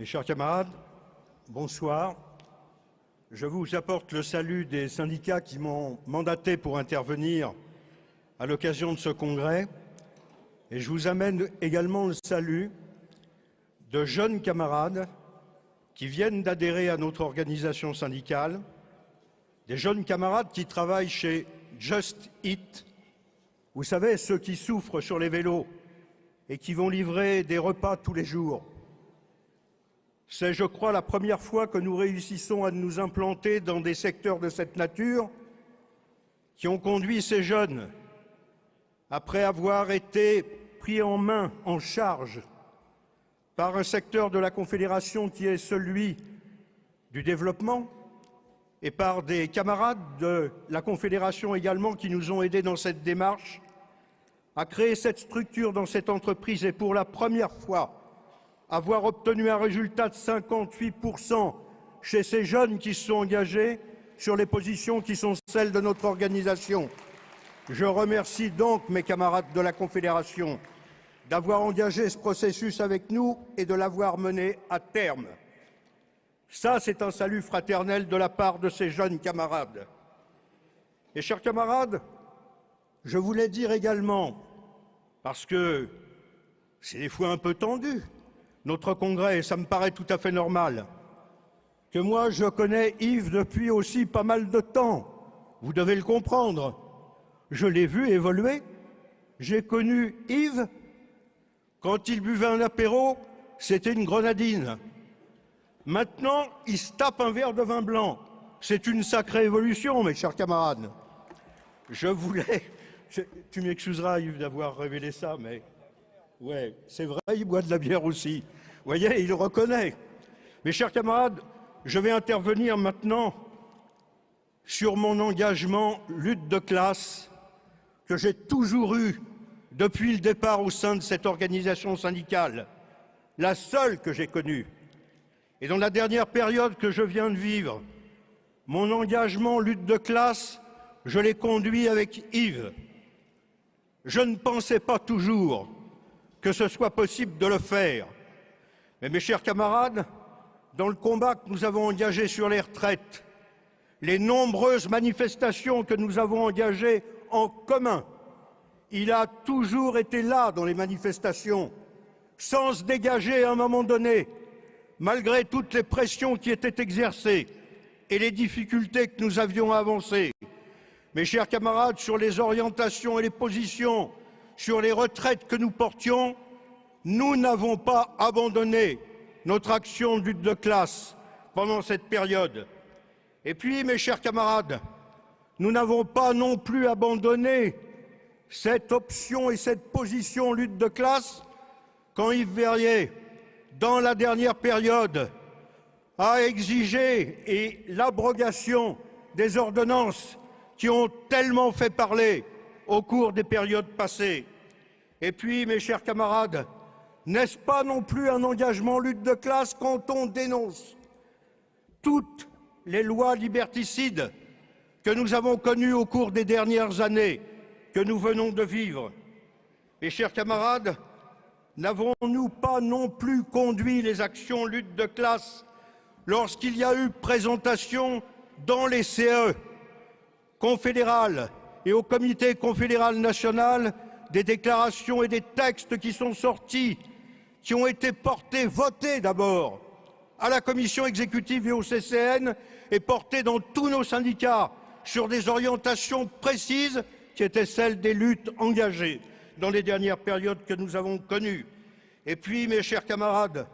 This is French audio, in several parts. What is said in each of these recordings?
Mes chers camarades, bonsoir. Je vous apporte le salut des syndicats qui m'ont mandaté pour intervenir à l'occasion de ce congrès. Et je vous amène également le salut de jeunes camarades qui viennent d'adhérer à notre organisation syndicale, des jeunes camarades qui travaillent chez Just Eat, vous savez, ceux qui souffrent sur les vélos et qui vont livrer des repas tous les jours. C'est, je crois, la première fois que nous réussissons à nous implanter dans des secteurs de cette nature qui ont conduit ces jeunes, après avoir été pris en main, en charge, par un secteur de la Confédération qui est celui du développement et par des camarades de la Confédération également qui nous ont aidés dans cette démarche, à créer cette structure dans cette entreprise et pour la première fois avoir obtenu un résultat de 58% chez ces jeunes qui se sont engagés sur les positions qui sont celles de notre organisation. Je remercie donc mes camarades de la Confédération d'avoir engagé ce processus avec nous et de l'avoir mené à terme. Ça, c'est un salut fraternel de la part de ces jeunes camarades. Et chers camarades, je voulais dire également, parce que c'est des fois un peu tendu, notre congrès, et ça me paraît tout à fait normal, que moi je connais Yves depuis aussi pas mal de temps. Vous devez le comprendre. Je l'ai vu évoluer. J'ai connu Yves quand il buvait un apéro, c'était une grenadine. Maintenant, il se tape un verre de vin blanc. C'est une sacrée évolution, mes chers camarades. Je voulais... Tu m'excuseras, Yves, d'avoir révélé ça, mais... Ouais, c'est vrai, il boit de la bière aussi. Vous voyez, il le reconnaît. Mes chers camarades, je vais intervenir maintenant sur mon engagement lutte de classe que j'ai toujours eu depuis le départ au sein de cette organisation syndicale, la seule que j'ai connue. Et dans la dernière période que je viens de vivre, mon engagement lutte de classe, je l'ai conduit avec Yves. Je ne pensais pas toujours que ce soit possible de le faire. Mais mes chers camarades, dans le combat que nous avons engagé sur les retraites, les nombreuses manifestations que nous avons engagées en commun, il a toujours été là dans les manifestations, sans se dégager à un moment donné, malgré toutes les pressions qui étaient exercées et les difficultés que nous avions à avancer. Mes chers camarades, sur les orientations et les positions, sur les retraites que nous portions, nous n'avons pas abandonné notre action de lutte de classe pendant cette période. Et puis, mes chers camarades, nous n'avons pas non plus abandonné cette option et cette position lutte de classe quand Yves Verrier, dans la dernière période, a exigé l'abrogation des ordonnances qui ont tellement fait parler au cours des périodes passées. Et puis, mes chers camarades, n'est-ce pas non plus un engagement lutte de classe quand on dénonce toutes les lois liberticides que nous avons connues au cours des dernières années, que nous venons de vivre? Mes chers camarades, n'avons-nous pas non plus conduit les actions lutte de classe lorsqu'il y a eu présentation dans les CE confédérales et au comité confédéral national des déclarations et des textes qui sont sortis, qui ont été portés, votés d'abord à la commission exécutive et au CCN et portés dans tous nos syndicats sur des orientations précises qui étaient celles des luttes engagées dans les dernières périodes que nous avons connues. Et puis, mes chers camarades,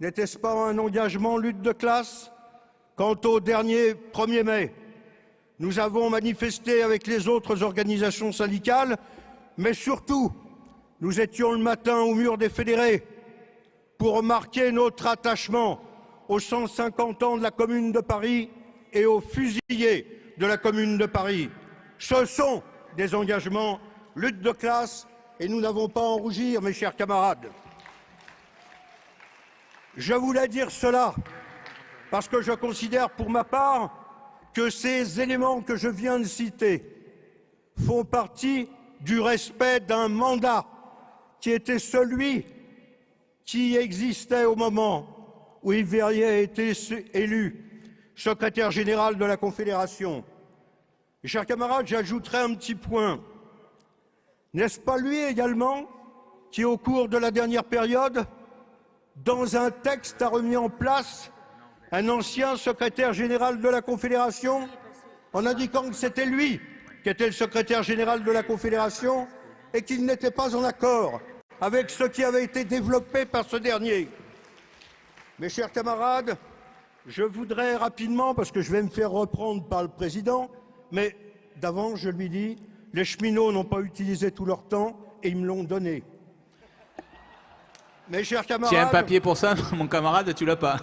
n'était-ce pas un engagement lutte de classe quand au dernier 1er mai, nous avons manifesté avec les autres organisations syndicales, mais surtout, nous étions le matin au mur des fédérés pour marquer notre attachement aux 150 ans de la Commune de Paris et aux fusillés de la Commune de Paris. Ce sont des engagements lutte de classe et nous n'avons pas à en rougir, mes chers camarades. Je voulais dire cela parce que je considère pour ma part que ces éléments que je viens de citer font partie du respect d'un mandat qui était celui qui existait au moment où Yves Verrier a été élu secrétaire général de la Confédération. Et chers camarades, j'ajouterai un petit point. N'est-ce pas lui également qui, au cours de la dernière période, dans un texte, a remis en place un ancien secrétaire général de la Confédération, en indiquant que c'était lui qui était le secrétaire général de la Confédération et qu'il n'était pas en accord avec ce qui avait été développé par ce dernier. Mes chers camarades, je voudrais rapidement, parce que je vais me faire reprendre par le président, mais d'avant, je lui dis, les cheminots n'ont pas utilisé tout leur temps et ils me l'ont donné. Mes chers camarades... Tu as un papier pour ça, mon camarade, tu l'as pas.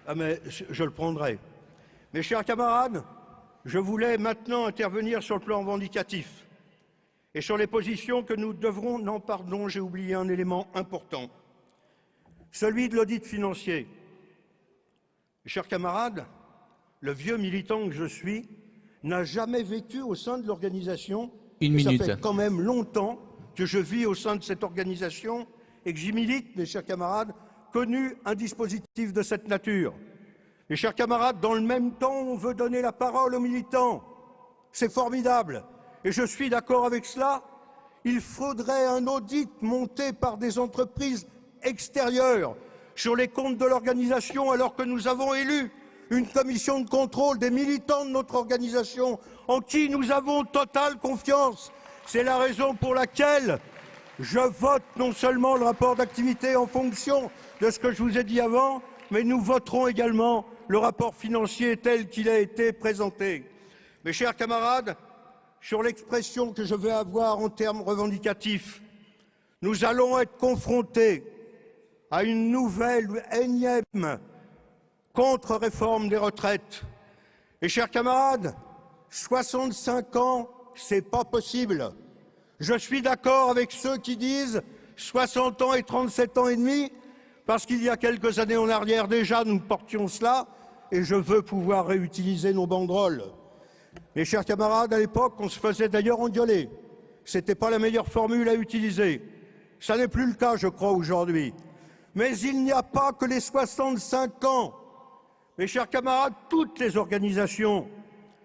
Ah mais je le prendrai. Mes chers camarades, je voulais maintenant intervenir sur le plan revendicatif et sur les positions que nous devrons... Non, pardon, j'ai oublié un élément important. Celui de l'audit financier. Mes chers camarades, le vieux militant que je suis n'a jamais vécu au sein de l'organisation. Une minute. Ça fait quand même longtemps que je vis au sein de cette organisation et que j'y milite, mes chers camarades, connu un dispositif de cette nature. Mes chers camarades, dans le même temps, on veut donner la parole aux militants. C'est formidable. Et je suis d'accord avec cela. Il faudrait un audit monté par des entreprises extérieures sur les comptes de l'organisation, alors que nous avons élu une commission de contrôle des militants de notre organisation, en qui nous avons totale confiance. C'est la raison pour laquelle je vote non seulement le rapport d'activité en fonction de ce que je vous ai dit avant, mais nous voterons également le rapport financier tel qu'il a été présenté. Mes chers camarades, sur l'expression que je vais avoir en termes revendicatifs, nous allons être confrontés à une nouvelle énième contre-réforme des retraites. Et chers camarades, 65 ans, c'est pas possible. Je suis d'accord avec ceux qui disent 60 ans et 37 ans et demi, parce qu'il y a quelques années en arrière déjà, nous portions cela, et je veux pouvoir réutiliser nos banderoles. Mes chers camarades, à l'époque, on se faisait d'ailleurs engueuler. Ce n'était pas la meilleure formule à utiliser. Ça n'est plus le cas, je crois, aujourd'hui. Mais il n'y a pas que les 65 ans. Mes chers camarades, toutes les organisations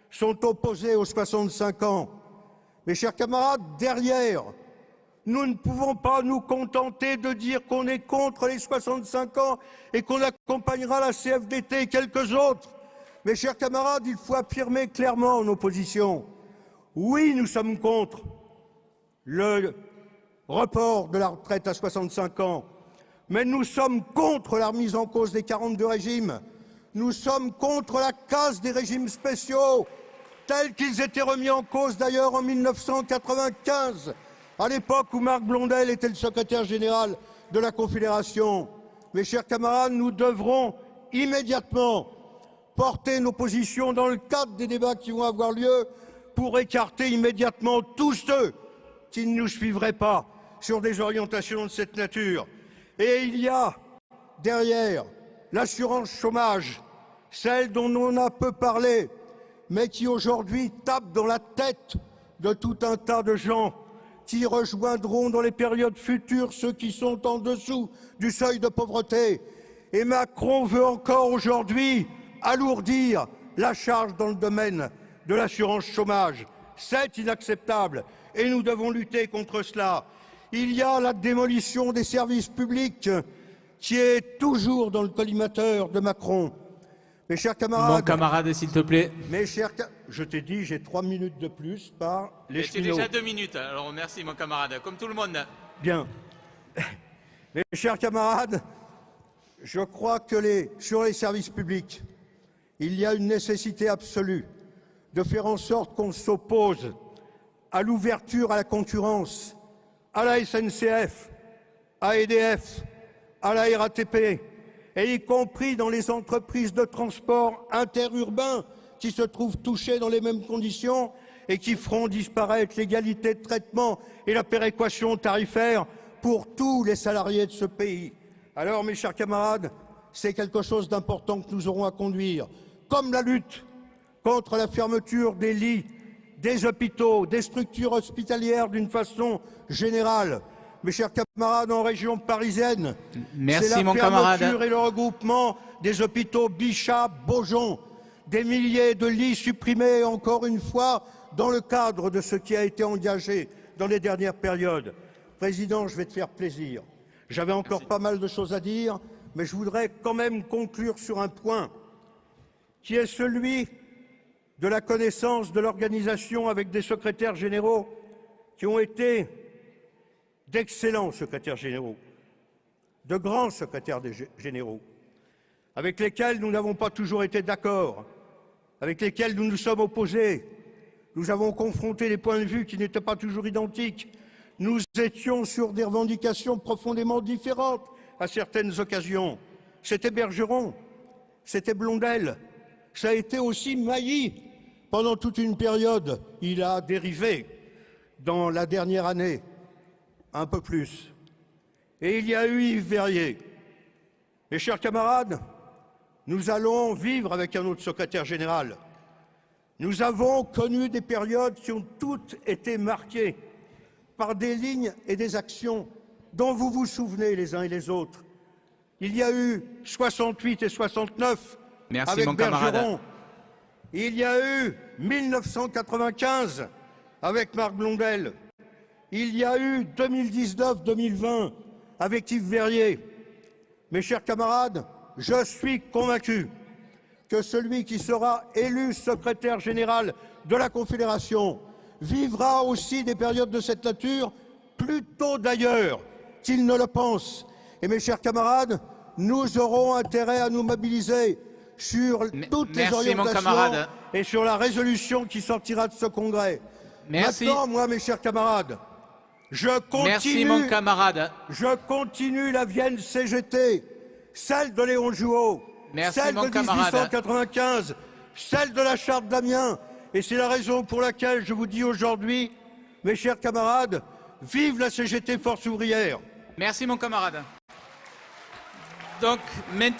sont opposées aux 65 ans. Mes chers camarades, derrière, nous ne pouvons pas nous contenter de dire qu'on est contre les 65 ans et qu'on accompagnera la CFDT et quelques autres. Mes chers camarades, il faut affirmer clairement nos positions. Oui, nous sommes contre le report de la retraite à 65 ans, mais nous sommes contre la remise en cause des 42 régimes. Nous sommes contre la casse des régimes spéciaux, tels qu'ils étaient remis en cause d'ailleurs en 1995, à l'époque où Marc Blondel était le secrétaire général de la Confédération. Mes chers camarades, nous devrons immédiatement porter nos positions dans le cadre des débats qui vont avoir lieu pour écarter immédiatement tous ceux qui ne nous suivraient pas sur des orientations de cette nature. Et il y a derrière l'assurance chômage, celle dont on a peu parlé, mais qui aujourd'hui tape dans la tête de tout un tas de gens qui rejoindront dans les périodes futures ceux qui sont en dessous du seuil de pauvreté. Et Macron veut encore aujourd'hui alourdir la charge dans le domaine de l'assurance chômage. C'est inacceptable et nous devons lutter contre cela. Il y a la démolition des services publics qui est toujours dans le collimateur de Macron. Mes chers camarades... Mon camarade, s'il te plaît. Mes chers... Je t'ai dit, j'ai 3 minutes de plus par les cheminots. C'est déjà 2 minutes, alors merci mon camarade, comme tout le monde. Bien. Mes chers camarades, je crois que sur les services publics, il y a une nécessité absolue de faire en sorte qu'on s'oppose à l'ouverture à la concurrence, à la SNCF, à EDF, à la RATP, et y compris dans les entreprises de transport interurbain qui se trouvent touchées dans les mêmes conditions et qui feront disparaître l'égalité de traitement et la péréquation tarifaire pour tous les salariés de ce pays. Alors, mes chers camarades, c'est quelque chose d'important que nous aurons à conduire, comme la lutte contre la fermeture des lits, des hôpitaux, des structures hospitalières d'une façon générale, mes chers camarades, en région parisienne. Merci, c'est la mon fermeture camarade. et le regroupement des hôpitaux Bichat, Beaujon. Des milliers de lits supprimés, encore une fois, dans le cadre de ce qui a été engagé dans les dernières périodes. Président, je vais te faire plaisir. J'avais encore pas mal de choses à dire, mais je voudrais quand même conclure sur un point qui est celui de la connaissance de l'organisation avec des secrétaires généraux qui ont été d'excellents secrétaires généraux, de grands secrétaires généraux, avec lesquels nous n'avons pas toujours été d'accord, avec lesquels nous nous sommes opposés. Nous avons confronté des points de vue qui n'étaient pas toujours identiques. Nous étions sur des revendications profondément différentes à certaines occasions. C'était Bergeron, c'était Blondel, ça a été aussi Mailly. Pendant toute une période, il a dérivé dans la dernière année, un peu plus. Et il y a eu Yves Verrier. Mes chers camarades, nous allons vivre avec un autre secrétaire général. Nous avons connu des périodes qui ont toutes été marquées par des lignes et des actions dont vous vous souvenez les uns et les autres. Il y a eu 68 et 69 Merci, avec mon Bergeron. camarade. Il y a eu 1995 avec Marc Blondel. Il y a eu 2019-2020 avec Yves Verrier. Mes chers camarades, je suis convaincu que celui qui sera élu secrétaire général de la Confédération vivra aussi des périodes de cette nature, plus tôt d'ailleurs qu'il ne le pense. Et mes chers camarades, nous aurons intérêt à nous mobiliser sur toutes les orientations et sur la résolution qui sortira de ce congrès. Merci. Maintenant, moi, mes chers camarades, je Merci, mon camarade. continue la Vienne CGT, celle de Léon Jouot, Merci, celle mon de camarade. 1895, celle de la Charte d'Amiens. Et c'est la raison pour laquelle je vous dis aujourd'hui, mes chers camarades, vive la CGT Force ouvrière. Merci, mon camarade. Donc, maintenant...